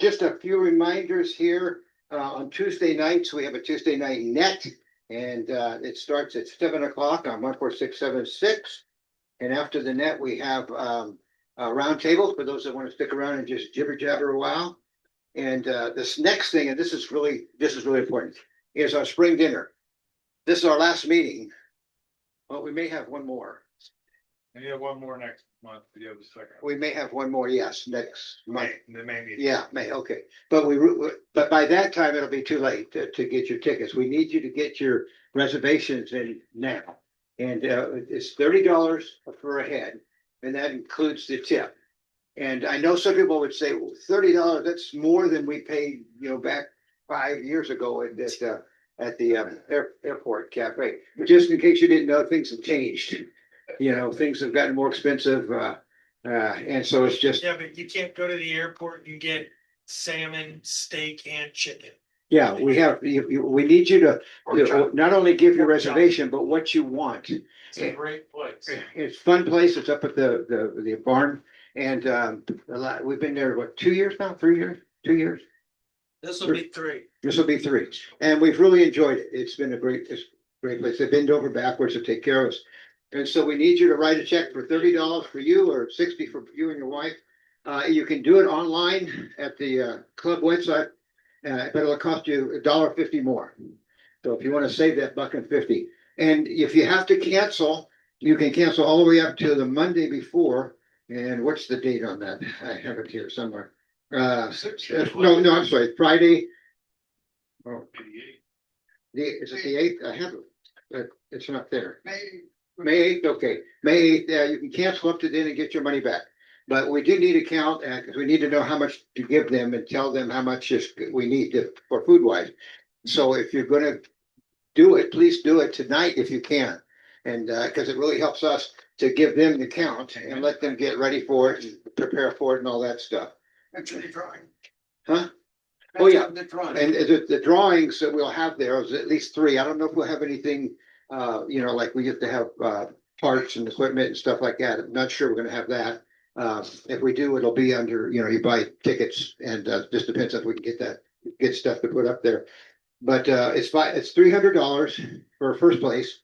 just a few reminders here. On Tuesday nights, we have a Tuesday night net, and it starts at 7 o'clock on 14676. And after the net, we have a roundtable for those that want to stick around and just jibber jabber a while. And this next thing, and this is really important, is our spring dinner. This is our last meeting. Well, we may have one more. And you have one more next month. You have the second. We may have one more, yes, next month. Maybe. Yeah, May, okay. But but by that time, it'll be too late to get your tickets. We need you to get your reservations in now. And it's $30 for a head, and that includes the tip. And I know some people would say, well, $30, that's more than we paid, back 5 years ago at the airport cafe. Just in case you didn't know, things have changed. Things have gotten more expensive. And so it's just. Yeah, but you can't go to the airport and get salmon, steak, and chicken. Yeah, we need you to not only give your reservation, but what you want. It's a great place. It's a fun place. It's up at the barn. And we've been there, 2 years now? 3 years? 2 years? This will be 3. This will be 3. And we've really enjoyed it. It's been a great place. They bend over backwards to take care of us. And so we need you to write a check for $30 for you or $60 for you and your wife. You can do it online at the club website, but it'll cost you $1.50 more. So if you want to save that $1.50, and if you have to cancel, you can cancel all the way up to the Monday before. And what's the date on that? I have it here somewhere. No, I'm sorry, Friday. Oh, is it the 8th? I have it, but it's not there. May 8th, okay. May 8th, you can cancel up to then and get your money back. But we do need a count because we need to know how much to give them and tell them how much we need for food wise. So if you're going to do it, please do it tonight if you can. And because it really helps us to give them the count and let them get ready for it and prepare for it and all that stuff. Actually drawing. Huh? Oh, yeah. The drawing. And the drawings that we'll have there is at least 3. I don't know if we'll have anything, like we used to have parts and equipment and stuff like that. I'm not sure we're going to have that. If we do, it'll be under, you buy tickets, and just depends if we can get stuff to put up there. But it's $300 for first place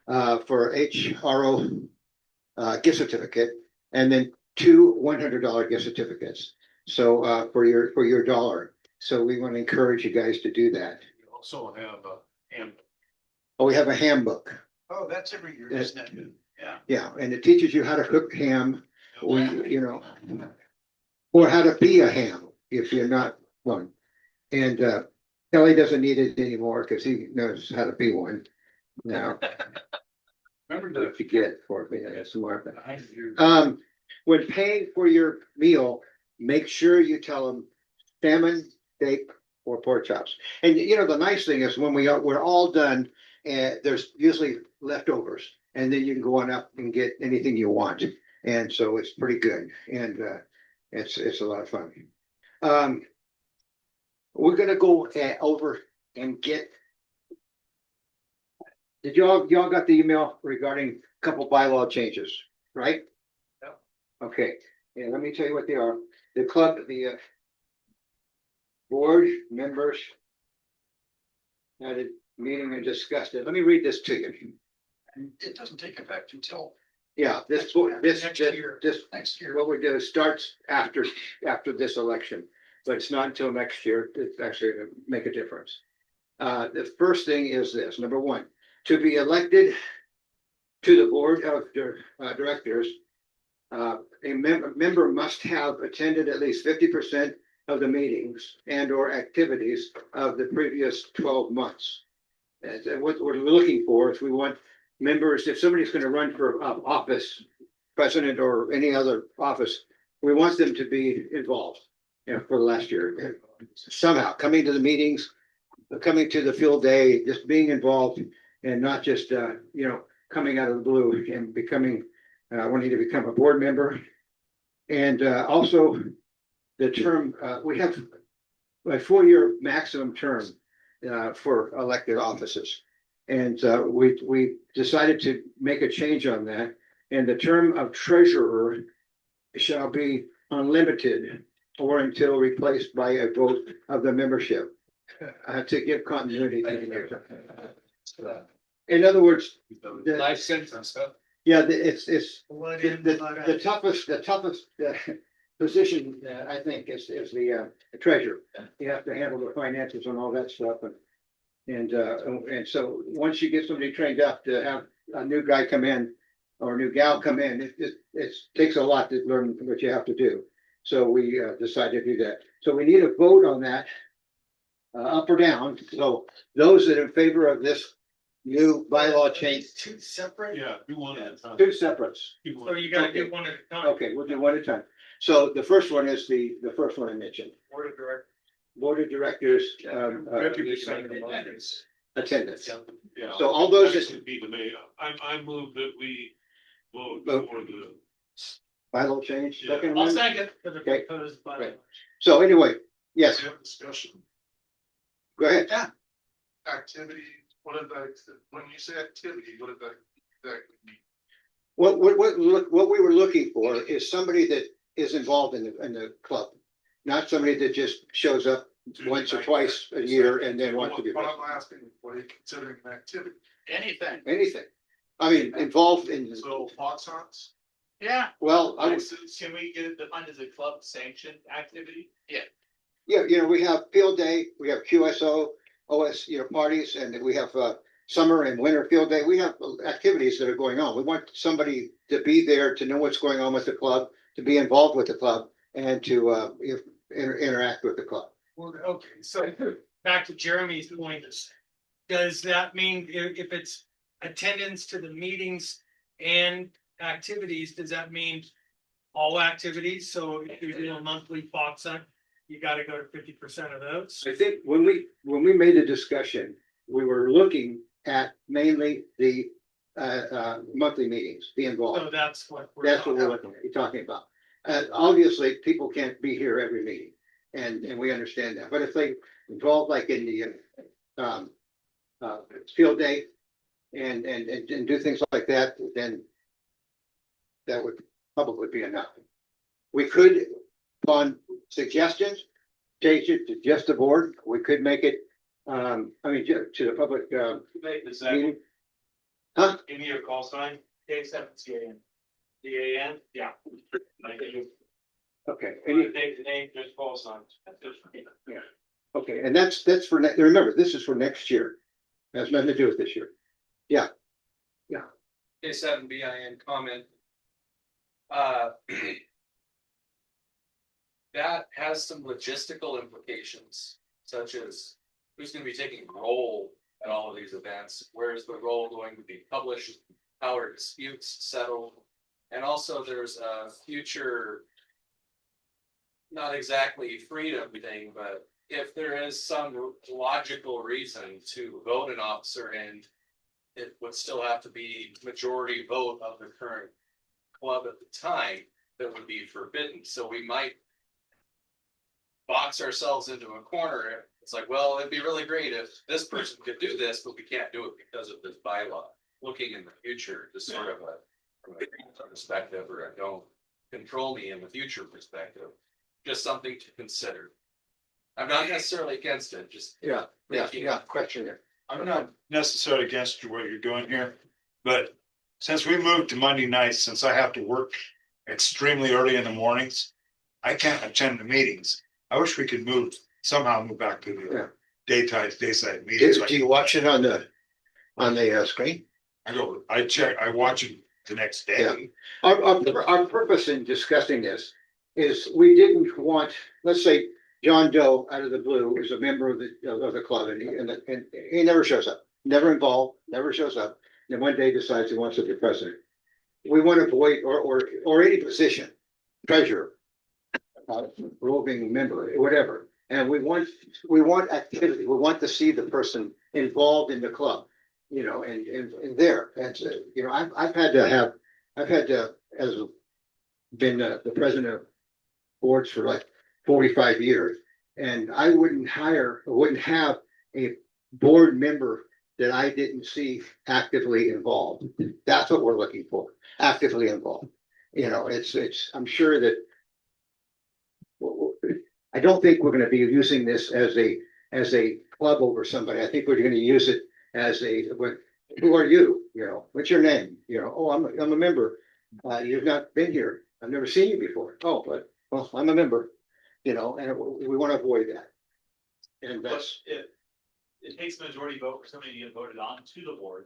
for HRO gift certificate, and then 2 $100 gift certificates. So for your dollar. So we want to encourage you guys to do that. You also have a handbook. Oh, we have a handbook. Oh, that's every year, isn't it? Yeah. Yeah, and it teaches you how to cook ham, or how to be a ham if you're not one. And Kelly doesn't need it anymore because he knows how to be one now. Remember to forget for me. That's more. When paying for your meal, make sure you tell them salmon, steak, or pork chops. And the nice thing is when we're all done, there's usually leftovers, and then you can go on up and get anything you want. And so it's pretty good, and it's a lot of fun. We're gonna go over and get. Did y'all got the email regarding a couple bylaw changes, right? Yep. Okay, and let me tell you what they are. The club, the board members had a meeting and discussed it. Let me read this to you. And it doesn't take effect until Yeah, this next year. What we do starts after this election, but it's not until next year. It's actually going to make a difference. The first thing is this: number 1, to be elected to the board of directors, a member must have attended at least 50% of the meetings and or activities of the previous 12 months. And what we're looking for is we want members, if somebody's going to run for office, president or any other office, we want them to be involved for the last year. Somehow coming to the meetings, coming to the field day, just being involved, and not just, coming out of the blue and wanting to become a board member. And also the term, we have a 4-year maximum term for elected offices. And we decided to make a change on that. And the term of treasurer shall be unlimited or until replaced by a vote of the membership. To give continuity to the year. In other words, the- Life sentence, huh? yeah, it's Blood the, in, blood the out. toughest position, I think, is the treasurer. You have to handle the finances and all that stuff, and so once you get somebody trained up to have a new guy come in or a new gal come in, it takes a lot to learn what you have to do. So we decided to do that. So we need a vote on that, up or down. So those that are in favor of this new bylaw change, Two separate, Yeah, we wanted. two separates. so you gotta do one at a time. Okay, we'll do one at a time. So the first one is the first one I mentioned. Board of directors. Board of Directors, 50% of the attendance. attendance. Yeah. So all those That that should be the mayor. I move that we vote Vote. for the. bylaw change, Yeah. second I'll one. second for the Okay. proposed bylaw. Right. So anyway, yes, Have discussion. go ahead. Activity, what is that, when you say activity, what is that, exactly mean? What we were looking for is somebody that is involved in the club, not somebody that just shows up once or twice a year and then wants to be. What I'm asking, what are you considering an activity? Anything, Anything. I mean, involved in, So fox hunts? yeah. well, I would, Can we get it defined as a club sanctioned activity? Yeah. yeah, we have field day, we have QSO, OS, parties, and we have summer and winter field day. We have activities that are going on. We want somebody to be there, to know what's going on with the club, to be involved with the club, and to interact with the club. Well, okay, so back to Jeremy's point, does that mean if it's attendance to the meetings and activities, does that mean all activities? So if you're doing a monthly fox hunt, you gotta go to 50% of those? I think when we made the discussion, we were looking at mainly the monthly meetings, be So involved. that's what we're. That's what we're looking at, you're talking about. Obviously, people can't be here every meeting, and we understand that, but if they involved like in the field day and do things like that, then that would probably be enough. We could, upon suggestions, change it to just the board. We could make it, to the public, Is that meeting. Huh? give me your call sign? K7CAN. DAN? Yeah. I think you Okay, take the name, just call signs. okay, and that's for, remember, this is for next year. Has nothing to do with this year. K7BIN comment. That has some logistical implications, such as who's gonna be taking role at all of these events? Where is the role going to be published? How are disputes settled? And also there's a future, not exactly freedom thing, but if there is some logical reason to vote an officer and it would still have to be majority vote of the current club at the time, that would be forbidden. So we might box ourselves into a corner. It's like, well, it'd be really great if this person could do this, but we can't do it because of this bylaw. Looking in the future, just sort of from a perspective, or a don't control me in the future perspective, just something to consider. I'm not necessarily against it, just Yeah, question there. I'm not necessarily against what you're doing here, but since we moved to Monday nights, since I have to work extremely early in the mornings, I can't attend the meetings. I wish we could somehow move back to Yeah. the dayside meetings. Do you watch it on the screen? I watch it the next Yeah. day. Our purpose in discussing this is we didn't want, let's say, John Doe out of the blue is a member of the club and he never shows up, never involved, never shows up. Then one day decides he wants to be president. We want to avoid or any position, treasurer, roving member, whatever. And we want activity. We want to see the person involved in the club, and there. And I've had to as been the president of boards for like 45 years, and I wouldn't have a board member that I didn't see actively involved. That's what we're looking for, actively involved. I'm sure that I don't think we're gonna be using this as a club over somebody. I think we're gonna use it as who are you? You know, what's your name? You know, oh, I'm a member. You've not been here. I've never seen you before. Oh, but, well, I'm a member, you know, and we want to avoid that. And But that's, if it takes a majority vote for somebody to get voted on to the board,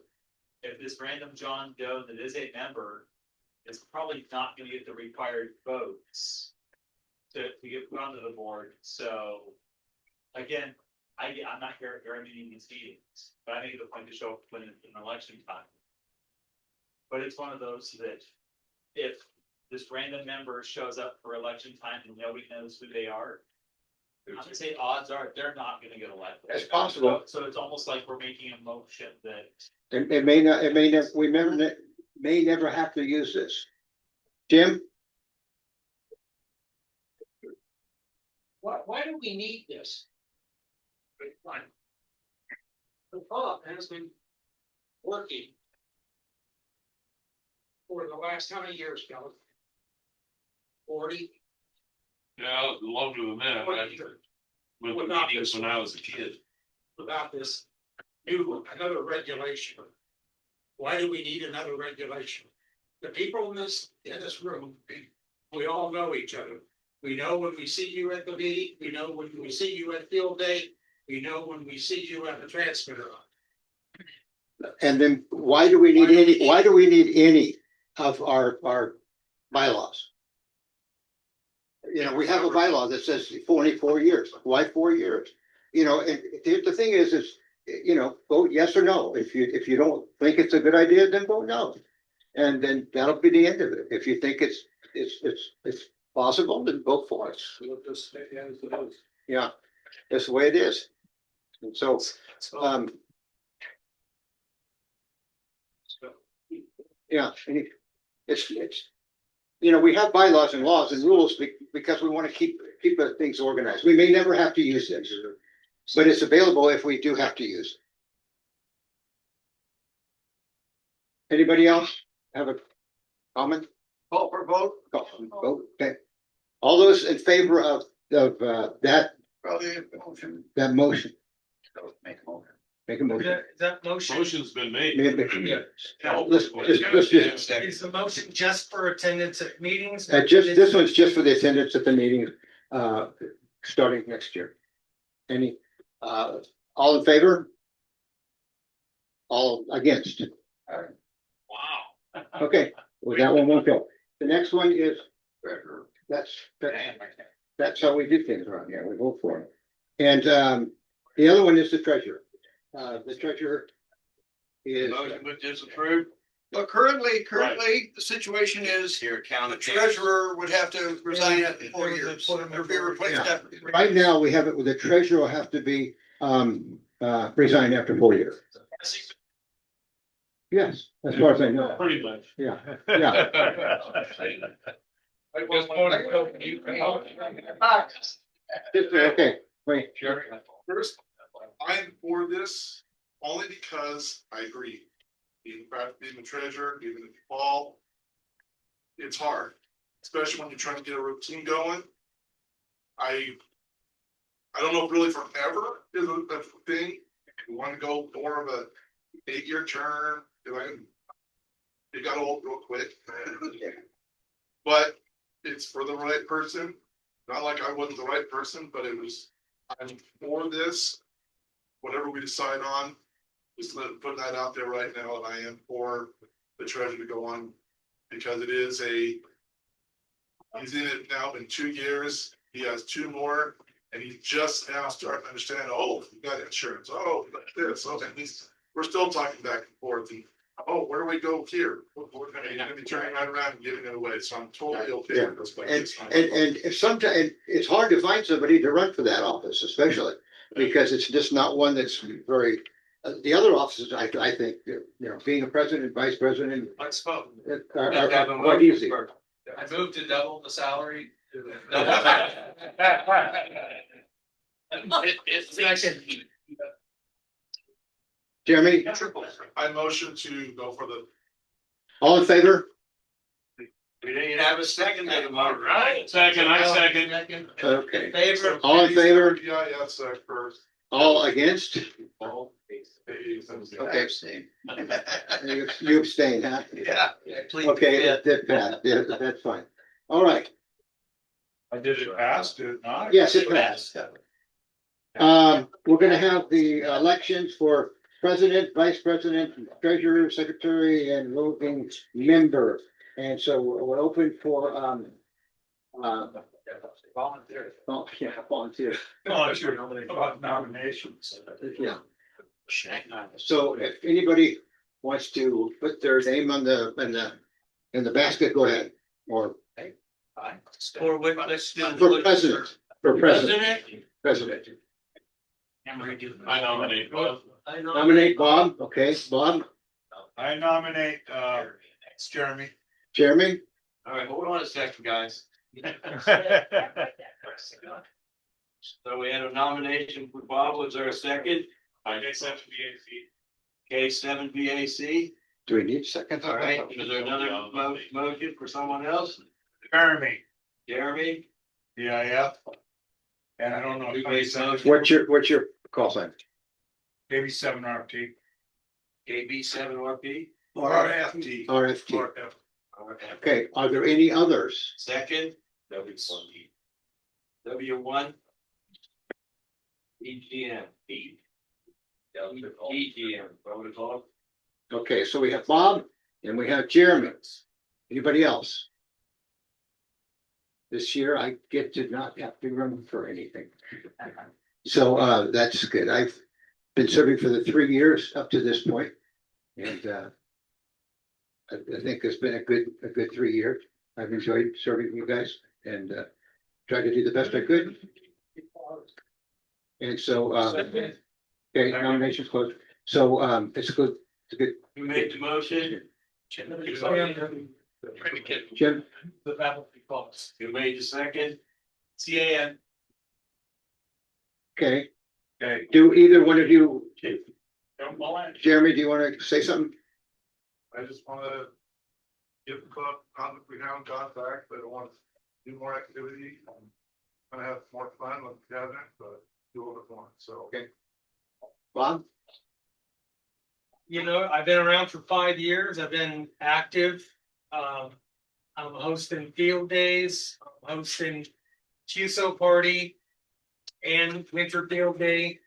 if this random John Doe that is a member is probably not gonna get the required votes to get put onto the board, so again, I'm not here at very many of these meetings, but I make it a point to show up when it's an election time. But it's one of those that if this random member shows up for election time and nobody knows who they are, I'm gonna say odds are they're not gonna get elected. It's possible. So it's almost like we're making a motion that it may not, it may never, may never have to use this. Jim? Why do we need this? The co-op has been working for the last how many years, Kelly? 40? Yeah, longer than that. With the Without meetings this when I was a kid. Without this another regulation. Why do we need another regulation? The people in this room, we all know each other. We know when we see you at the meeting, we know when we see you at field day, we know when we see you at the transmitter. And then why do we need any of our bylaws? You know, we have a bylaw that says 44 years. Why 4 years? You know, and the thing is, you know, vote yes or no. If you don't think it's a good idea, then vote no. And then that'll be the end of it. If you think it's possible, then vote for it. Yeah, that's the way it is. And so, yeah, it's, you know, we have bylaws and laws and rules because we want to keep things organized. We may never have to use this, but it's available if we do have to use it. Anybody else have a comment? Call for vote. Vote, okay. All those in favor of that motion? Make a motion. That motion, Motion's been made. Let's just, is the motion just for attendance at meetings? this one's just for the attendance at the meeting, starting next year. Any, all in favor? All against? Wow. Okay, well, that one won't go. The next one is, that's how we do things around here. We vote for it. And, the other one is the treasurer. The treasurer is. Motion was disapproved. But currently, the situation is Here, count the it. treasurer would have to resign after 4 years or be replaced Yeah. after. Right now, we have it with the treasurer will have to be, resigned after 4 years. Yes, as far as I know. Pretty much. Yeah, yeah. Okay, wait. First, I'm for this only because I agree. Being the treasurer, even if you fall, it's hard, especially when you're trying to get a routine going. I don't know if really forever is a thing. You want to go more of a 8-year term, it got old real quick. But it's for the right person. Not like I wasn't the right person, but I'm for this. Whatever we decide on, just putting that out there right now, and I am for the treasurer to go on, because it is he's in it now in 2 years, he has 2 more, and he's just now starting to understand, oh, you got insurance, oh, this, okay, we're still talking back and forth, and oh, where do we go here? We're gonna be turning right around and giving it away, so I'm totally okay with this. And if sometimes, it's hard to find somebody to run for that office, especially because it's just not one that's very, the other offices, I think, you know, being a president, vice president. Let's vote. Are quite easy. I moved to double the salary. Jeremy, I motion to go for the, all in favor? We didn't have a second. All right, second, I second. Okay, Favor. all in favor, Yeah, first. all against? Okay, abstain. You abstain, huh? Yeah. Okay, that passed, yeah, that's fine. All right, I did it pass, did it not? yes, it passed. We're gonna have the elections for president, vice president, treasurer, secretary, and voting member. And so we're open for, Volunteer. oh, yeah, volunteer, Nominations. yeah. So if anybody wants to put their name on in the basket, go ahead, or For what, let's do. for president, president. I nominate both. Nominate Bob, okay, Bob, I nominate, Jeremy. Jeremy, All right, hold on a second, guys. So we had a nomination for Bob. Was there a second? I guess that would be K7 VAC. do we need a second? All right, is there another motion for someone else? Jeremy, Jeremy? DIF. And I don't know. Who made the motion? What's your call sign? Maybe 7 RT. KB7 RP? RFT. RFT. Okay, are there any others? Second? W1? EGM. EGM, what would it call? Okay, so we have Bob and we have Jeremy. Anybody else? This year I get to not have to run for anything. So that's good. I've been serving for the 3 years up to this point, and I think it's been a good 3 years. I've enjoyed serving you guys and tried to do the best I could. And so okay, nominations closed. So it's good. It's good. Who made the motion? Jim, The battle be close. Who made the second? CAN. okay. Do either one of you, Don't fall in. Jeremy, do you want to say something? I just wanna give the club, we have contact, but I want to do more activity. Gonna have more fun with gathering, but do a little bit more, so. Okay. Bob? You know, I've been around for 5 years. I've been active. I'm hosting field days, I'm hosting QSO party and winter field day.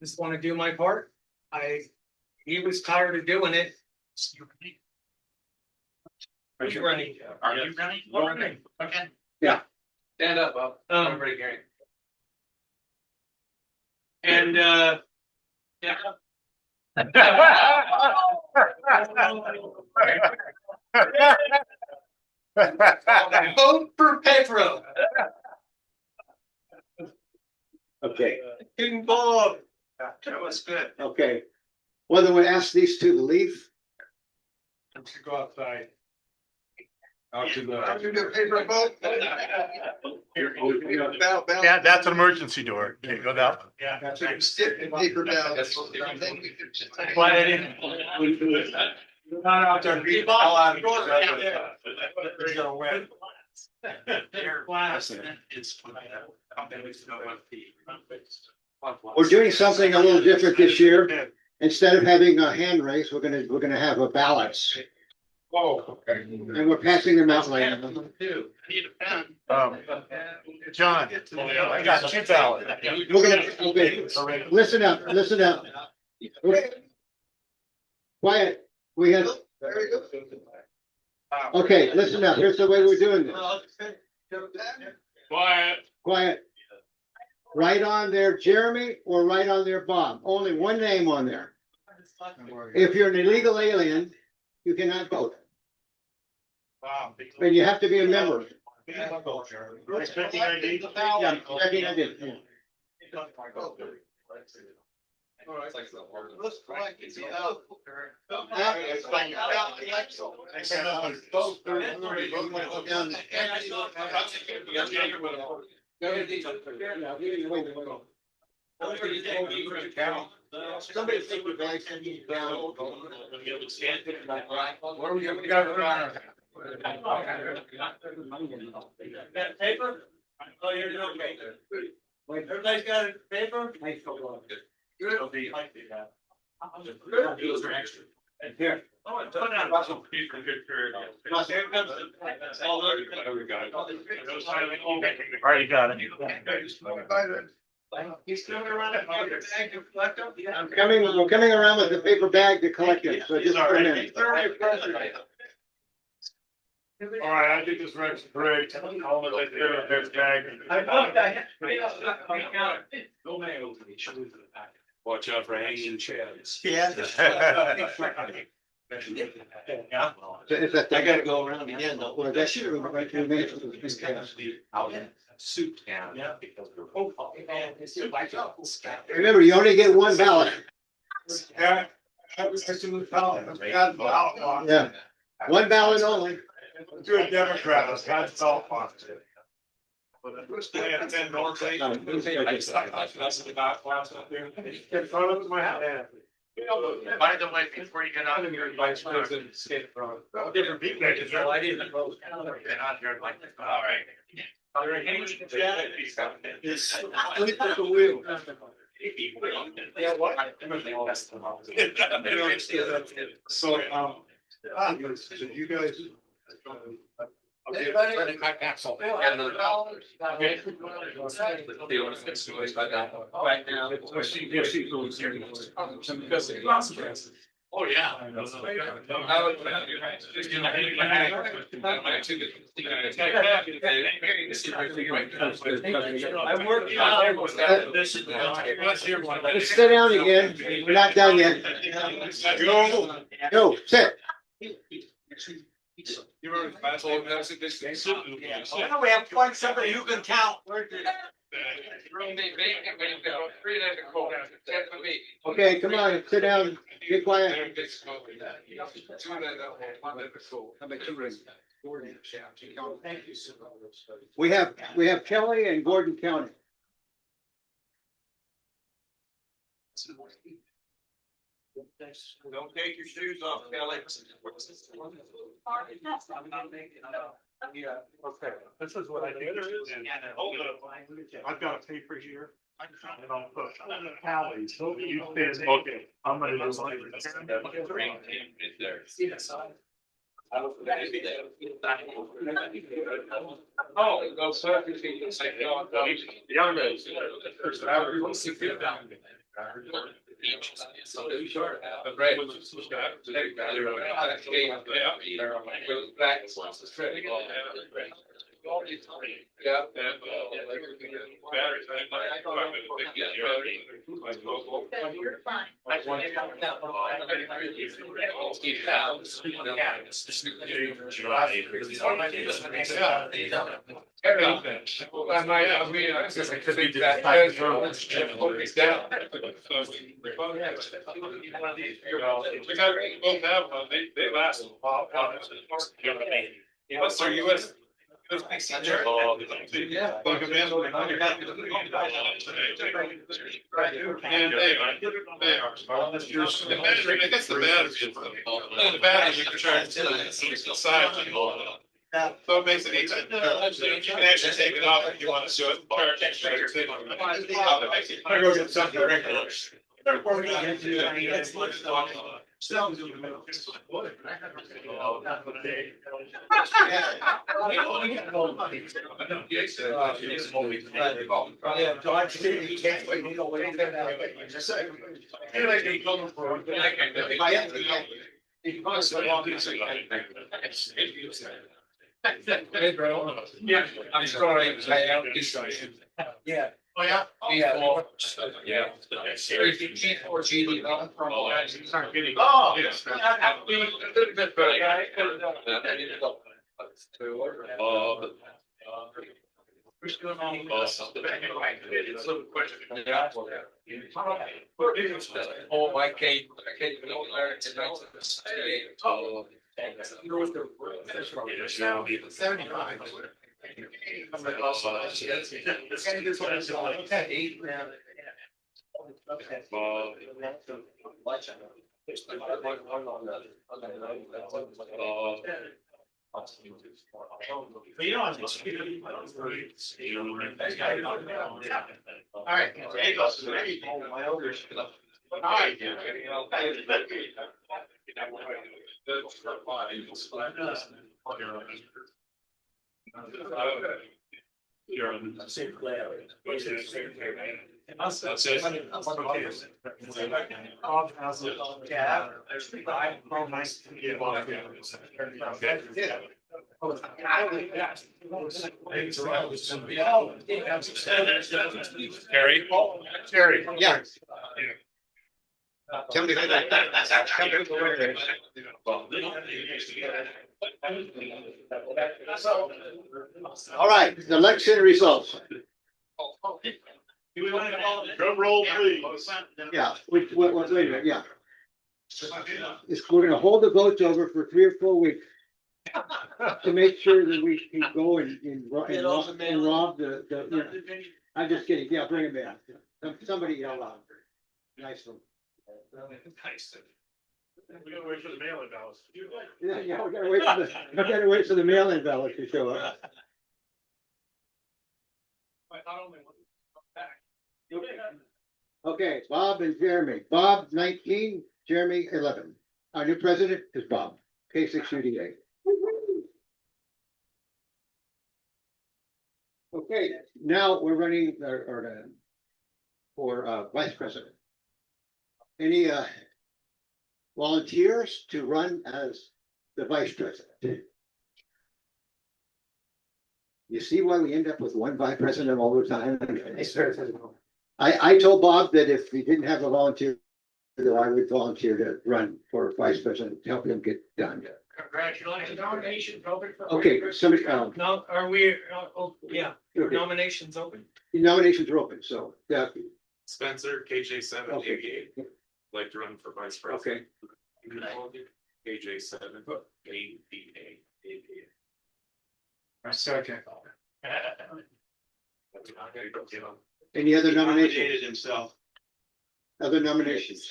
Just want to do my part. He was tired of doing it. Are you running? Are you running? Running. Okay. Stand up, Bob. Everybody hearing. And yeah. Vote for Pedro. Okay, King Bob. That was good. okay. Well, then we ask these two to leave. Let's go outside. Out to I'm the. gonna do a paper vote. Yeah, that's an emergency door. Okay, go down. Yeah. So you stick the paper down. Why I didn't. Not out there. Hey, beating Bob, the hell out of go each there. other. Yeah. They're gonna win. We're doing something a little different this year. Instead of having a hand raise, we're gonna have a ballots. Oh, okay. And we're passing them out later. John, I got 2 ballots. We're gonna, okay, listen up, listen up. Quiet, we have, okay, listen up, here's the way we're doing this. Quiet. Quiet. Write on there Jeremy or write on there Bob, only one name on there. If you're an illegal alien, you cannot vote, Wow. and you have to be a member. Checking ID. Yeah, checking ID, yeah. Somebody take your bags and you down. Got paper? Oh, you're doing okay. Everybody's got a paper? Those are extra. Here. Oh, put it on. Russell. Here comes the. Already got it. He's coming around the bag to collect them? We're coming around with the paper bag to collect it, so just put them in. All right, I think this Rex great. All of it there, there's bag. Watch out for hanging chads. Yeah. I gotta go around again, though. Well, that should have been right to the Out in suit town. Yeah. Because Remember, you only get one ballot. Yeah. Yeah. One ballot only. To a Democrat, that's all positive. I have 10 north. In front of my house. By the way, before you get out of here, vice president, skate from. Different people. I didn't vote. Been out here like, all right. Yeah, what? So, did you guys? Oh, yeah. I'm working on this. Just sit down again. We're not done yet. Go, sit. You were fast. Now we have to find somebody who can count. Okay, come on, sit down. Get quiet. We have Kelly and Gordon County. Don't take your shoes off, Kelly. Yeah, okay, this is what I do. I've got a paper here. And I'll put tallies, so you say, okay, I'm gonna do like. Oh, go sir. Yeah. They last a while. What's their US? Yeah. And they are. The manager, I guess the manager. The manager can charge side. So it makes it easy. You can actually take it off if you want to do it. I go get something regular. Yeah, I'm sorry. Yeah. Oh, yeah? Yeah. Yeah. Or GD. Oh, yes. A little bit better. Who's going on? Oh, I can't go there tonight. Oh. Now. 75. But you don't have to. All right. There you go. There you go. All right. You're on the same layer. That's it. Harry? Harry. Yeah. All right, the election results. Do we want to call it? Drum roll, please. Yeah, wait a minute, yeah. We're gonna hold the votes over for 3 or 4 weeks. To make sure that we can go and rob the. I'm just kidding, yeah, bring him in. Somebody yell out. Nice one. We gotta wait for the mail-in ballots. Yeah, we gotta wait for the mail-in ballot to show up. Okay, Bob and Jeremy. Bob 19, Jeremy 11. Our new president is Bob, K6UDA. Okay, now we're running for vice president. Any volunteers to run as the vice president? You see why we end up with one vice president all the time? I told Bob that if he didn't have a volunteer, that I would volunteer to run for vice president to help him get done. Congratulations. Nominations open for. Okay, somebody, No, are we, yeah, nominations open. the nominations are open, so, yeah, Spencer, KJ7, Okay. AVA, like to run for vice president. okay. KJ7, AVA. A second. Any other He nominations? nominated himself. Other nominations?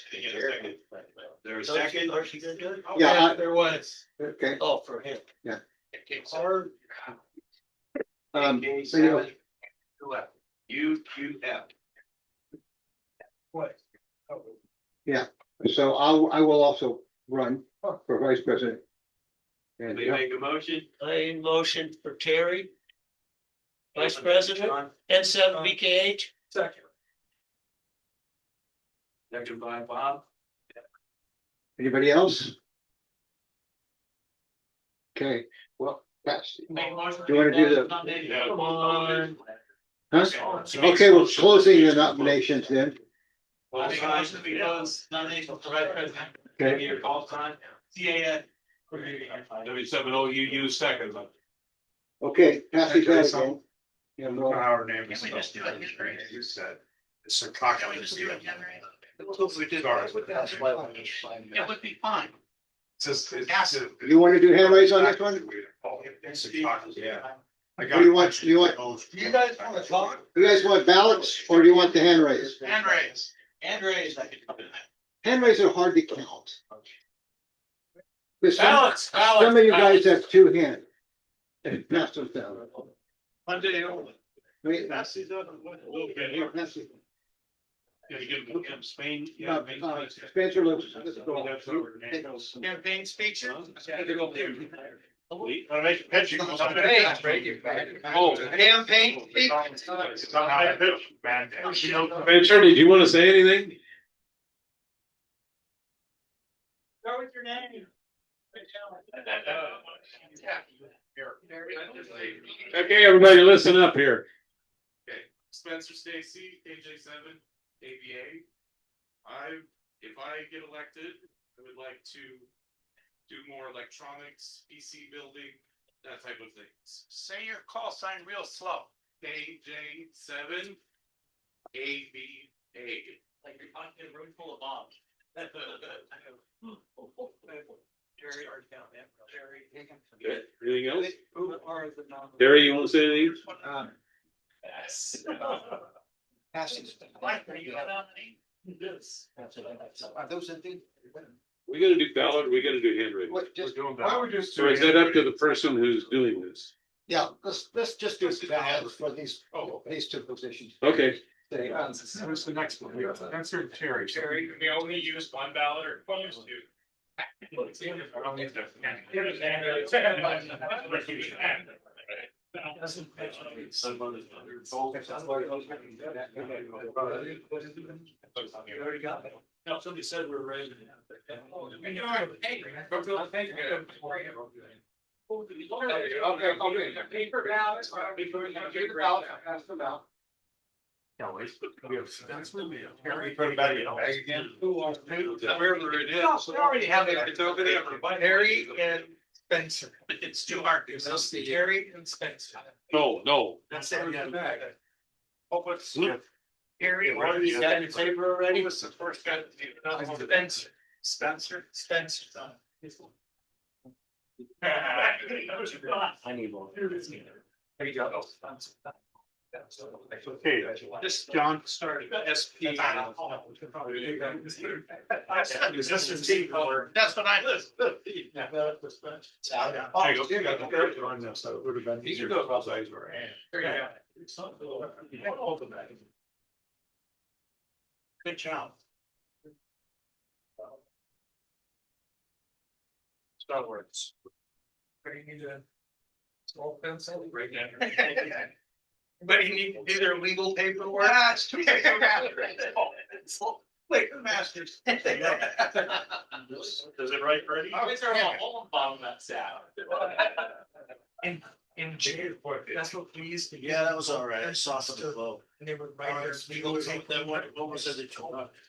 There's a second. Yeah, There was. Okay, Oh, for him. Yeah. Or, so you- UQF. what? so I will also run for vice president. And We make a motion. I motion for Terry, vice president, and 7 BKH. Second. Second by Bob. anybody else? Okay, well, that's, Make a motion. Do you wanna do the- Come on. huh? Okay, we're closing the nominations then. I make a motion to close nomination for vice president. Okay. Your call sign, CAN. W7OUU second. Okay, pass these out again. Yeah, well, Our name is. Can we just do it in green? You said. It's a cock. Can we just do it again, right? Sorry. It would be fine. It's You want to do hand raise on this one? Yeah. What do you want? You guys want ballots or do you want the hand raise? Hand raise. Hand raise. Hand raise are hard to count. Because Ballots, some of you guys have 2 hands. Pass those down. Monday only. Wait, Pass these out. here, pass it. Yeah, you give them Spain. Spencer, let's go. Campaign speecher. Wanna make a pitch? You can- Oh, campaign. Somehow I pitch, man. Attorney, do you want to say anything? Start with your name. Okay, everybody, listen up here. Okay, Spencer Stacy, KJ7, AVA. If I get elected, I would like to do more electronics, PC building, that type of things. Say your call sign real slow. KJ7, AVA. Like you're talking in a room full of bombs. Jerry, or down there. Jerry. Okay, anything else? Who are the nominees? Terry, you want to say anything? Yes. Mike, are you a nominee? Are those empty? We gotta do ballot, or we gotta do handwritten. What, just, So is that up to the person who's doing this? yeah, let's just do ballots for these two positions. Okay, What's the next one? Answer Terry. Terry, we only use one ballot or close to. No, somebody said we're ready. Paper ballots. Terry, put it back in the bag again. wherever it is. We already have it. It's over there. Harry and Spencer. It's too hard to. It's Harry and Spencer. No. That's it. Oh, what's? Harry. Already You got your paper already? Was the first guy. Spencer. Spencer. I need one. There you go. Okay, this John started SP. This is T color. That's what I list. There you go. You got the character on this, so it would have been easier. You can go. Size were in. There you go. Good job. Star Wars. But you need a small pencil right now. But you need to do their legal paperwork. That's too. Wait, the masters. Does it right, Freddie? Oh, is there a hole in the bottom of that sound? In jail, that's what we used to. do. Yeah, that was all right. I saw some flow. And they would write their legal paperwork. What was it?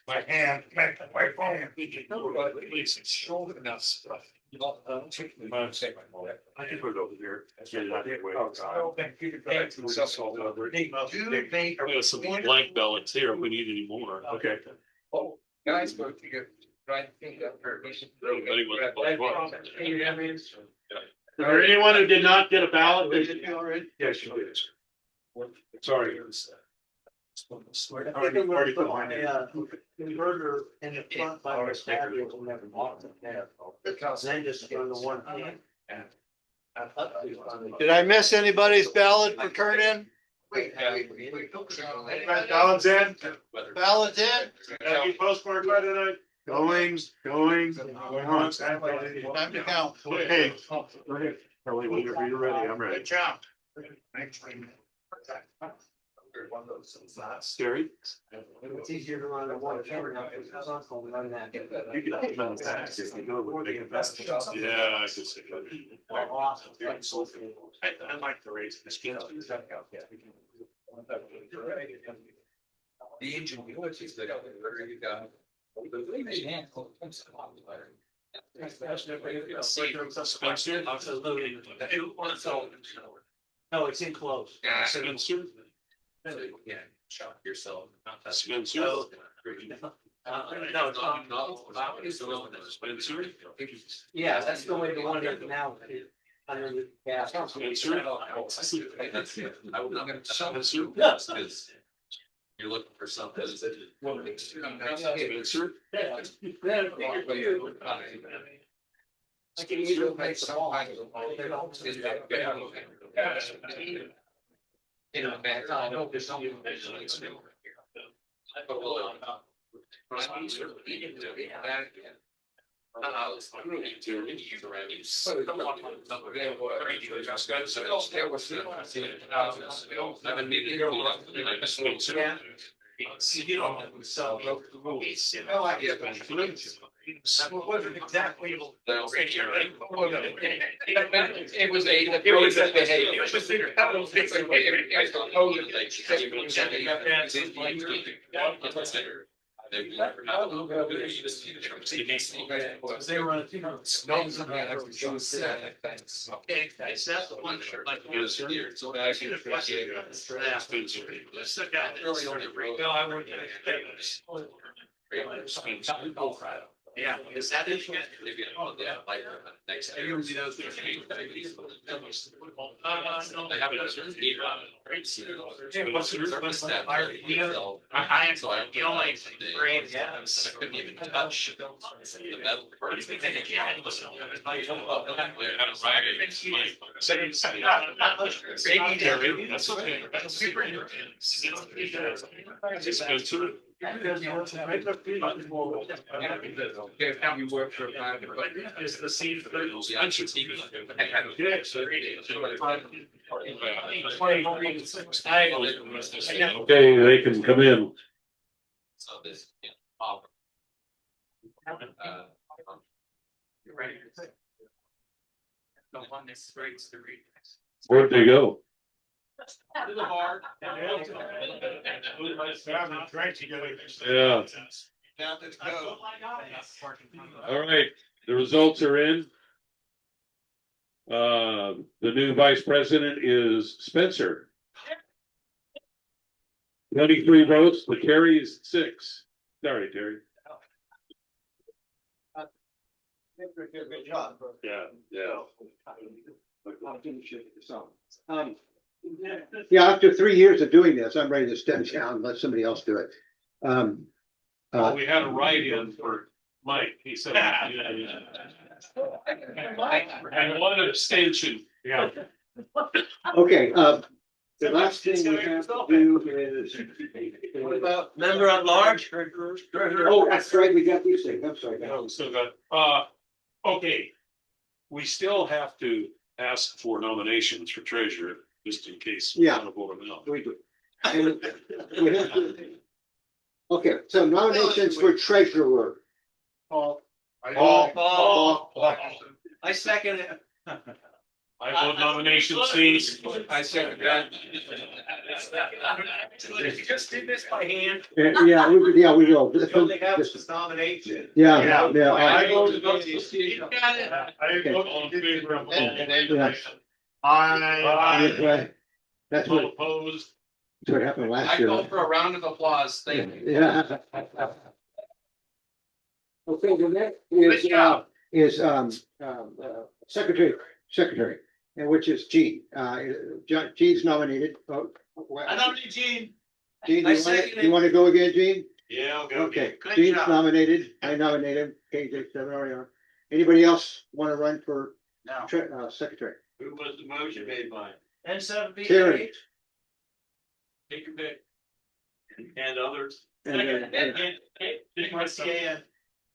My hand, my phone. I can put it over there. Get it out of the way. Oh, thank you. Thank you. They do make. Some blank ballots here if we need any more. Okay. Oh, guys, go to get, I think that permission. Everybody wants a blank one. Is there anyone who did not get a ballot? Yes, you did. Sorry. Already put mine in. Converter in the front by our patio will never walk there. Because they just go to one hand. Did I miss anybody's ballot for turn in? Wait. Ballots in? Ballots in? Any postmark by tonight? Going on. Time to count. Okay. Go ahead. Kelly, whenever you're ready, I'm ready. Good job. Scary. It's easier to run a one camera now because it's not going to run that. You can put them in the back if you go with big investments. Yeah, I could see that. I like the rates. The ingenuity that you got. Spencer? No, it's enclosed. Spencer? Yeah, shock yourself. Spencer? No, it's not. Spencer? Yeah, that's the way the one is now. Under the gas. Spencer? I would not gonna. Spencer? Because you're looking for something. Spencer? I can either make some. You know, man, I know there's something. No idea. What was it exactly? It was a behavior. They were on, you know. Okay, that's the one shirt. Like. So I actually appreciate it. Let's look at it. Really only. No, I wouldn't. Yeah, is that it? Maybe, yeah, like, next year. Usually those are- They have it as a need. Service staff. I, So I. the only grade, yeah. I couldn't even touch the metal. parts. That's okay. Expensive. You work for a private. Is the seed for those? Okay, they can come in. So this. Yeah, offer. You're right. The one that's rates the read. Where'd they go? To the bar. Yeah. Now let's go. All right, the results are in. The new vice president is Spencer. 23 votes, the carry is 6. Sorry, Terry. Good job. Yeah, yeah. I'll finish it. So, yeah, after 3 years of doing this, I'm ready to step down and let somebody else do it. Well, we had a write-in for Mike, he said. And one abstention. Yeah. Okay, the last thing we have to do is. What about member at large? Oh, that's right, we got these things, I'm sorry. No, so that, okay. We still have to ask for nominations for treasurer, just in case. We Yeah. want to vote them out. We do. And we have to- Okay, so nominations for treasurer. Paul. I second it. I vote nomination cease. I second that. You just did this by hand. Yeah, we will. All they have is nomination. Yeah. I vote You got it. all in favor of all. That's All what, opposed. that's what happened last I year. call for a round of applause, thank you. Yeah. Okay, the next secretary, and which is Gene. Gene's nominated. I nominate Gene. Gene, I do second it. you want to go again, Gene? Yeah, I'll go. Okay, Good Gene's job. nominated. I nominated. KJ seven already are. Anybody else want to run for No. secretary? Who was the motion made by? And seven B. Terry. Take your pick. And others. And, Yeah.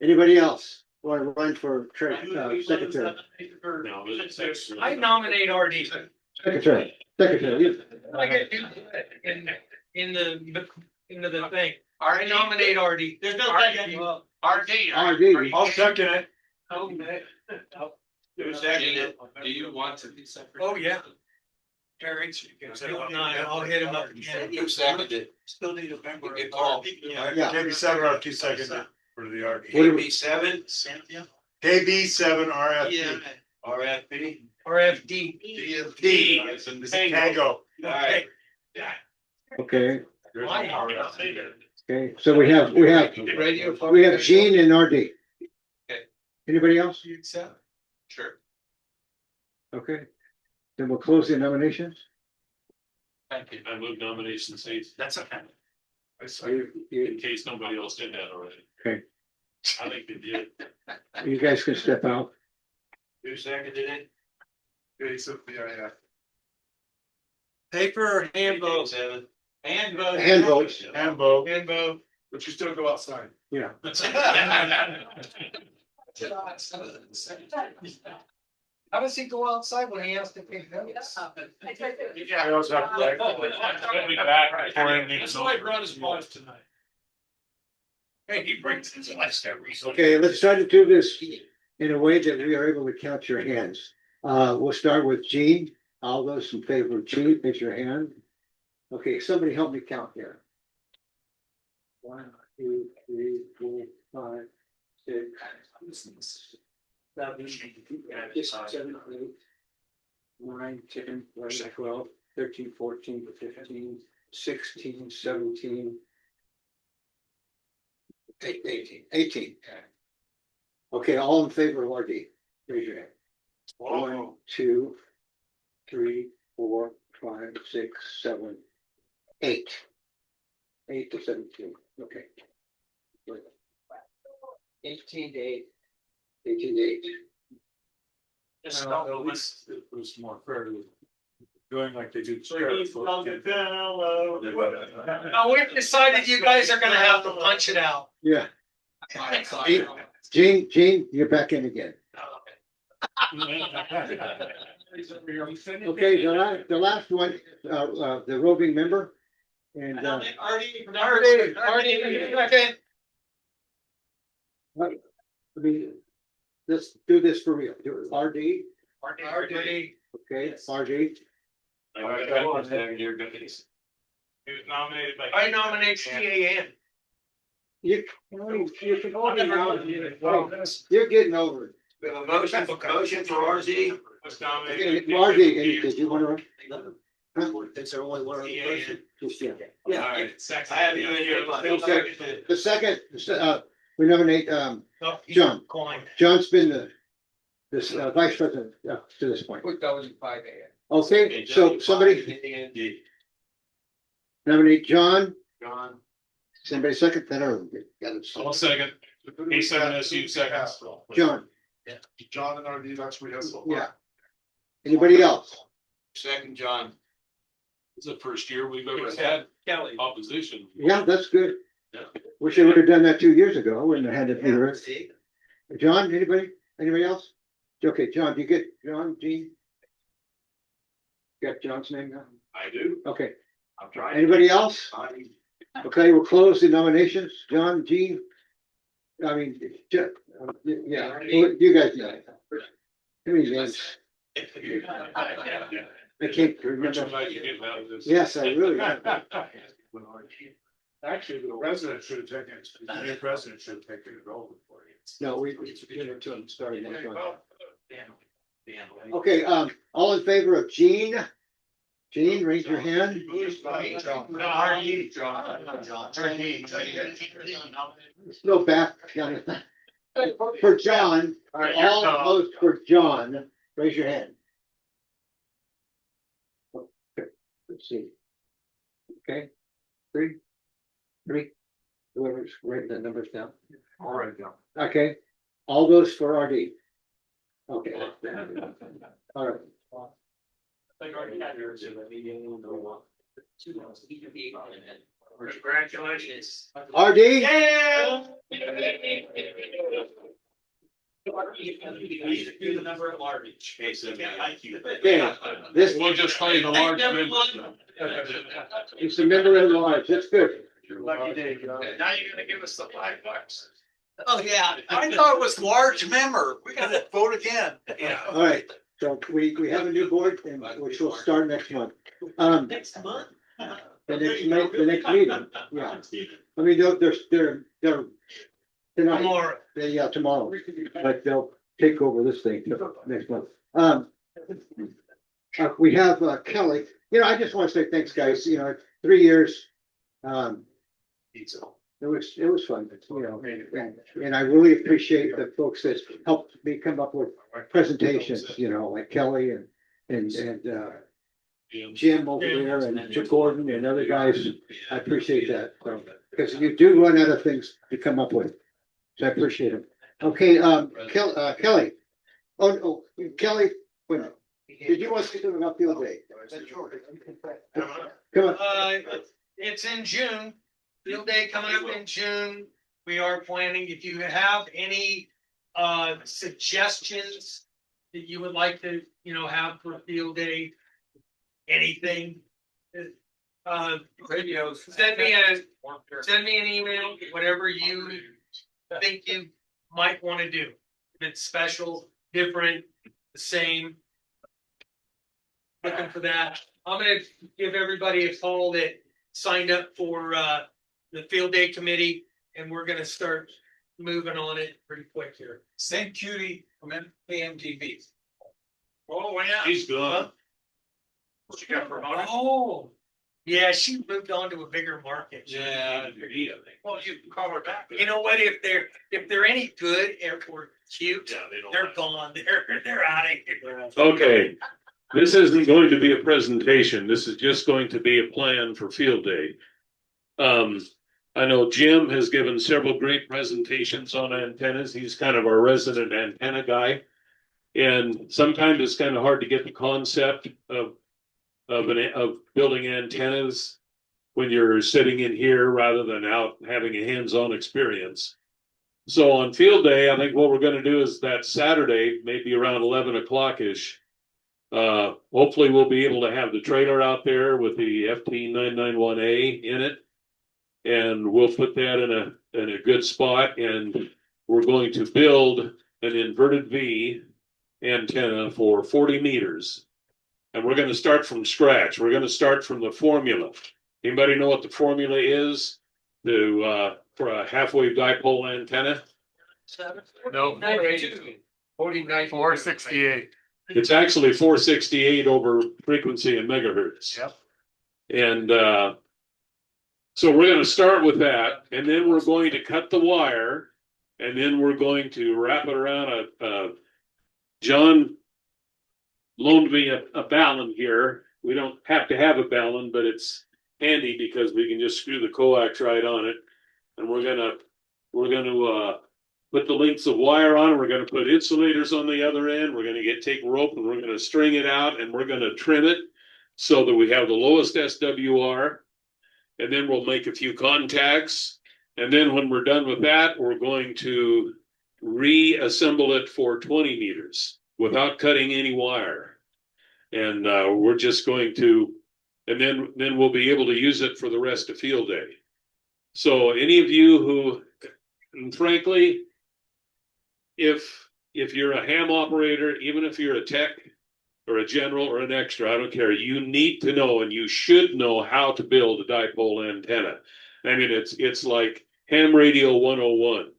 anybody else want to run for secretary? No, it's. I nominate RD. Secretary. I get in the thing. I nominate RD. There's no second. RD. RD. I'll second it. Do you want to be secretary? Oh, yeah. Terry, I'll hit him up again. Who seconded it? Still need a member. Good call. Yeah. KB seven RFP second for the RD. KB7, Cynthia. KB seven RFP. RFP. RFD. D. Tango. Alright. Okay, Why? okay, so we have Gene and RD. Okay. Anybody else? You accept? Sure. Okay, then we'll close the nominations. Thank you. I move nomination cease, That's okay. in case nobody else did that already. Okay. I think they did. You guys can step out. Who seconded it? Yeah. Paper or hand vote? Seven. Hand vote. Hand votes. And vote. Hand vote. But you still go outside. Yeah. How does he go outside when he has to take notes? I also have to. Be back before anything. That's why I brought his wife tonight. Hey, he brings his list every. Okay, let's try to do this in a way that we are able to count your hands. We'll start with Gene. All those in favor of Gene, raise your hand. Okay, somebody help me count here. 1, 2, 3, 4, 5, 6, 7, 8, 9, 10, 11, 12, 13, 14, 15, 16, 17. 18. Okay, all in favor of RD? Raise your hand. 1, 2, 3, 4, 5, 6, 7, 8. 8 to 17, okay. 18 to 8. 18 to 8. Just At least it was more fair to doing like they do. No, we've decided you guys are gonna have to punch it out. Yeah. Gene, you're back in again. Okay, the last one, the roving member. And, Already, I mean, let's do this for real. Do it. RD, okay, RD. He was nominated by. I nominate CAN. You can only you're getting over it. We have a motion for RZ. Was Okay, nominated. RD, did you want to run? Is there only one other person? Just, yeah. All right, second. I have you in here. Okay. The second, we nominate, John. Coin. John's been the, this, vice president, to this point. Put those in 5A. Okay, so somebody nominate John. John. Somebody second that, or got it. One second. He said this, you second. John, John and RD, that's what we have. yeah. Anybody else? Second, John. It's the first year we've ever had Kelly. opposition. Yeah, that's good. Yeah. Wish I would have done that 2 years ago. I wouldn't have had it either. John, anybody else? Okay, John, do you get John, Gene? Got John's name now? I do. Okay, I'm trying. anybody else? Okay, we'll close the nominations. John, Gene. I mean, yeah, you guys know. How many names? I can't Rich, I'm remember. glad you get out of this. Yes, I really am. Actually, the president should have taken it, the new president should have taken it over for you. No, we did it to him starting next one. Dan. Okay, all in favor of Gene? Gene, raise your hand. No back. For John, all opposed for John, raise your hand. Okay, let's see. Okay, three. Whoever's writing the numbers down. All right, yeah. Okay, all those for RD. Okay. All right. Congratulations. RD? Do the number at large. Okay, this, We'll just play the large members. it's a member at large, that's good. Lucky day, John. Now you're gonna give us the $5. Oh, yeah. I thought it was large member. We gotta vote again. Yeah. All right, so we have a new board and which will start next month. Next month? The next meeting, yeah. I mean, they're tonight, Tomorrow. tomorrow, but they'll take over this thing next month. We have Kelly, I just want to say thanks, guys, 3 years. It was fun, and I really appreciate the folks that helped me come up with presentations, like Kelly and Jim over there and Chip Gordon and other guys. I appreciate that, because you do run out of things to come up with. So I appreciate it. Okay, Kelly. Oh, Kelly, wait a minute. Did you want to speak about field day? Come on. It's in June, field day coming up in June. We are planning, if you have any suggestions that you would like to, have for field day, anything. Radios. Send me an email, whatever you think you might want to do. If it's special, different, the same. Looking for that. I'm gonna give everybody a call that signed up for the field day committee, and we're gonna start moving on it pretty quick here. Same cutie from MVARC. Oh, yeah. He's gone. Oh, Yeah, she moved on to a bigger market. Yeah. Well, you can call her back. You know what, if they're any good or cute, Yeah, they don't. they're gone, they're out of here. Okay, this isn't going to be a presentation. This is just going to be a plan for field day. I know Jim has given several great presentations on antennas. He's kind of our resident antenna guy. And sometimes it's kind of hard to get the concept of building antennas when you're sitting in here rather than out having a hands-on experience. So on field day, I think what we're going to do is that Saturday, maybe around 11 o'clock ish. Hopefully we'll be able to have the trailer out there with the FT991A in it. And we'll put that in a good spot, and we're going to build an inverted V antenna for 40 meters. And we're going to start from scratch. We're going to start from the formula. Anybody know what the formula is for a half-wave dipole antenna? No. 49. 468. It's actually 468 over frequency in megahertz. Yep. And so we're going to start with that, and then we're going to cut the wire, and then we're going to wrap it around John loaned me a ballon here. We don't have to have a ballon, but it's handy because we can just screw the coax right on it. And we're gonna put the lengths of wire on. We're gonna put insulators on the other end. We're gonna take rope and we're gonna string it out, and we're gonna trim it so that we have the lowest SWR. And then we'll make a few contacts. And then when we're done with that, we're going to reassemble it for 20 meters without cutting any wire. And we're just going to, and then we'll be able to use it for the rest of field day. So any of you who, and frankly, if you're a ham operator, even if you're a tech, or a general or an extra, I don't care. You need to know, and you should know how to build a dipole antenna. I mean, it's like ham radio 101.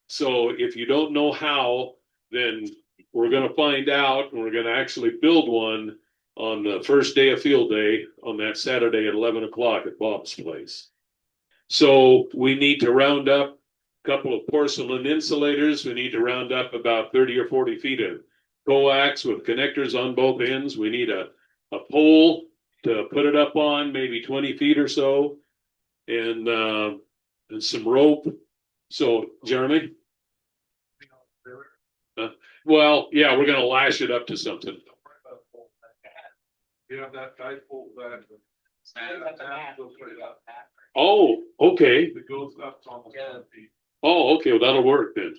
So if you don't know how, then we're going to find out, and we're going to actually build one on the first day of field day on that Saturday at 11 o'clock at Bob's place. So we need to round up a couple of porcelain insulators. We need to round up about 30 or 40 feet of coax with connectors on both ends. We need a pole to put it up on, maybe 20 feet or so, and some rope. So, Jeremy? Well, yeah, we're going to lash it up to something. You have that dipole that. Oh, okay. It goes up to almost 10 feet. Oh, okay. Well, that'll work then.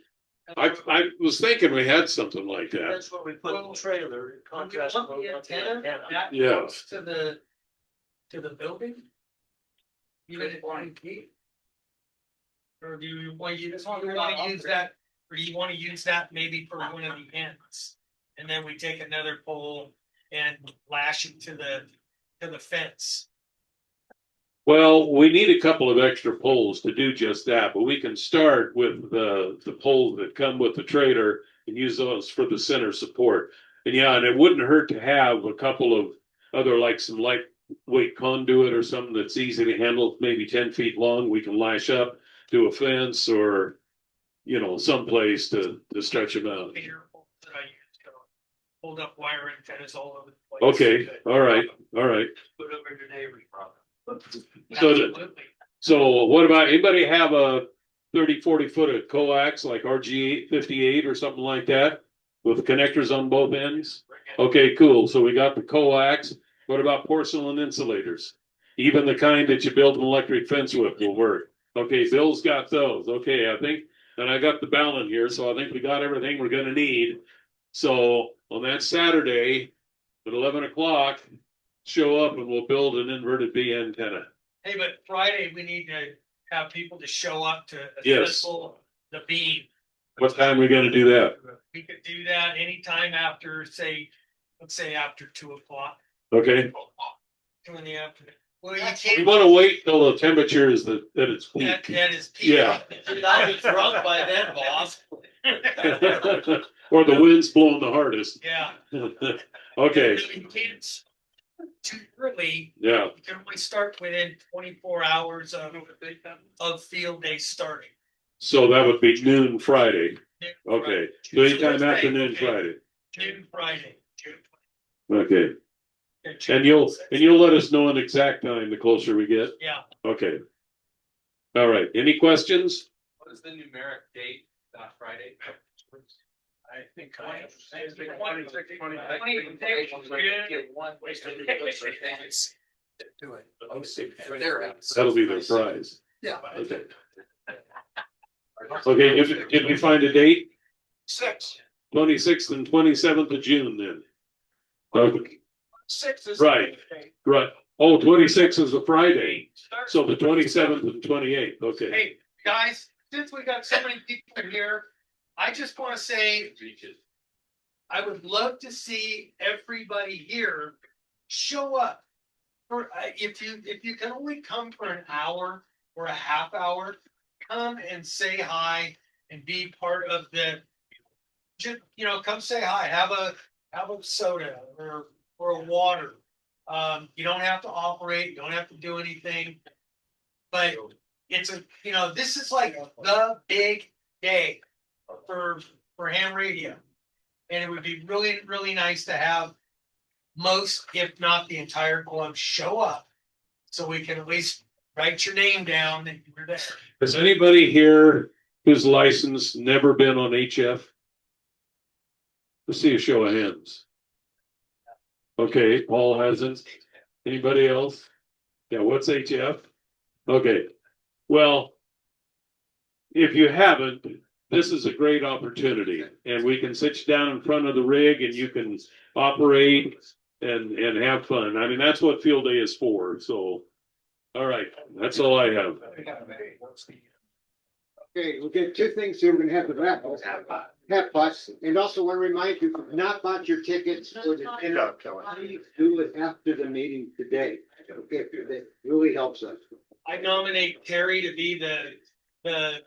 I was thinking we had something like that. That's what we put in the trailer, in contrast. to Want the what the antenna that Yeah. close to the building? Even at 1 feet? Or do you want to use that, or do you want to use that maybe for one of the ends? And then we take another pole and lash it to the fence. Well, we need a couple of extra poles to do just that, but we can start with the poles that come with the trailer and use those for the center support. And yeah, and it wouldn't hurt to have a couple of other, like some lightweight conduit or something that's easy to handle, maybe 10 feet long. We can lash up to a fence or, someplace to stretch them out. Bigger poles that I use to hold up wire antennas all over the place. Okay, all right. Put over your neighbor's problem. Absolutely. So what about, anybody have a 30, 40 foot of coax like RG58 or something like that with connectors on both ends? Okay, cool. So we got the coax. What about porcelain insulators? Even the kind that you build an electric fence with will work. Okay, Bill's got those. Okay, I think, and I got the ballon here, so I think we got everything we're gonna need. So on that Saturday at 11 o'clock, show up and we'll build an inverted V antenna. Hey, but Friday, we need to have people to show up to Yes. assemble the beam. What time are we gonna do that? We could do that anytime after, let's say after 2 o'clock, Okay, 2 in the afternoon. Well, you we can't, wanna wait till the temperature is that it's peak. that is peak. Yeah. I'll be drunk by then, boss. Or the wind's blowing the hardest. Yeah. Okay, You can't too early, Yeah, you can only start within 24 hours of field day starting. so that would be noon Friday. Okay, so anytime So let's after say, noon okay, Friday. Noon Friday. Okay, June and you'll let us know an exact time the closer we get. Yeah, Okay. All right, any questions? What is the numeric date, that Friday? I think. Do it. There. That'll be their prize. Yeah. Okay. Okay, if we find a date, 26th and 27th of June then. Okay, 6 is. Right. right. Oh, 26th is a Friday, so the 27th and 28th, okay. hey, guys, since we got so many people here, I just wanna say, I would love to see everybody here show up. For, if you can only come for an hour or a half hour, come and say hi and be part of the. Just, come say hi, have a soda or a water. You don't have to operate, you don't have to do anything. But it's this is like the big day for ham radio. And it would be really, really nice to have most, if not the entire club, show up. So we can at least write your name down that you were there. Has anybody here who's licensed never been on HF? Let's see a show of hands. Okay, Paul hasn't. Anybody else? Yeah, what's HF? Okay, well, if you haven't, this is a great opportunity, and we can sit you down in front of the rig and you can operate and have fun. I mean, that's what field day is for. So, all right, that's all I have. Okay, we'll get two things here. We're gonna have the raffle, hat pots, and also want to remind you, if you've not bought your tickets for the dinner, please do it after the meeting today. Okay, that really helps us. I nominate Terry to be the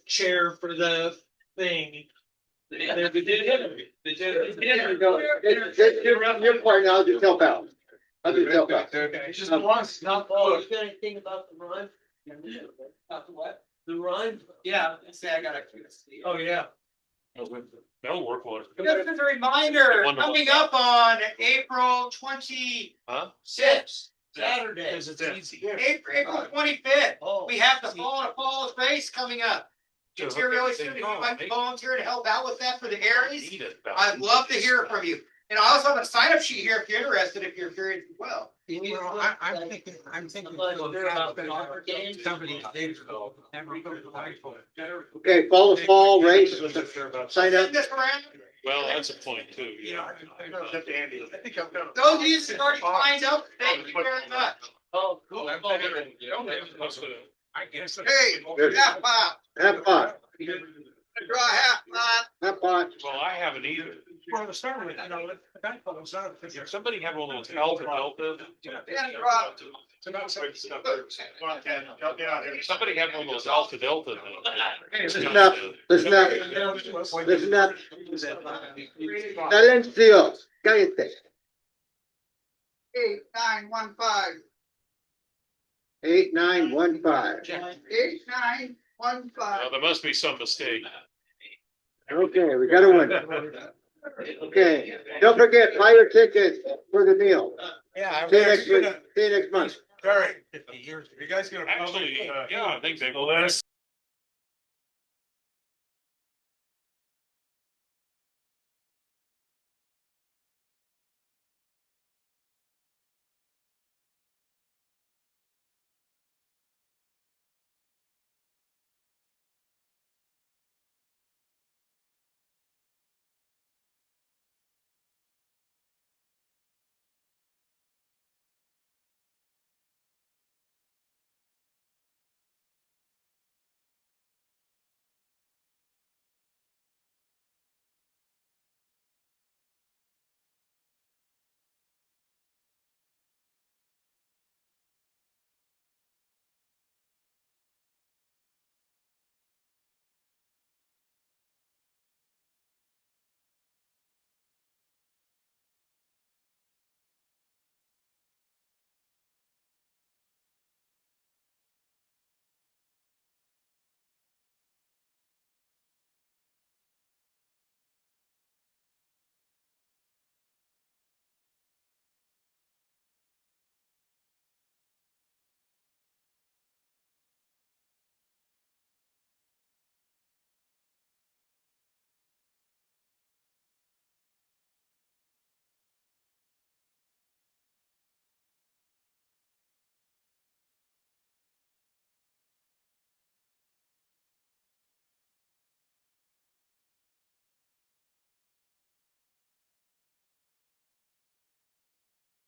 chair for the thing. Your part now, just help out. I'll just help out. Just once, not all. You got anything about the run? About the what? The run? Yeah, say I got a. Oh, yeah. That'll work for us. Just as a reminder, coming up on April 26th. Saturday. Because it's easy. April 25th, Oh. we have the Fall to Falls race coming up. It's here really soon. If you might be volunteering to help out with that for the Aries, I'd love to hear from you. And I also have a sign-up sheet here if you're interested, if you're curious as well. Well, I'm thinking. Okay, fall to fall race, sign up. Send this around. Well, that's a point too. Those of you that already signed up, thank you very much. Oh, cool. I guess. Hey, half pot, Have pot, draw half pot. have pot. Well, I haven't either. Well, to start with, Somebody have one of those Alpha Delta. And draw. Somebody have one of those Alpha Delta. Listen up, listen up, listen up. Silencio, cállate. 8915. 8915. 8915. There must be some mistake. Okay, we got a winner. Okay, don't forget, buy your tickets for the meal. Yeah. See you next week, see you next month. Very. 50 years. Actually, yeah, I think they.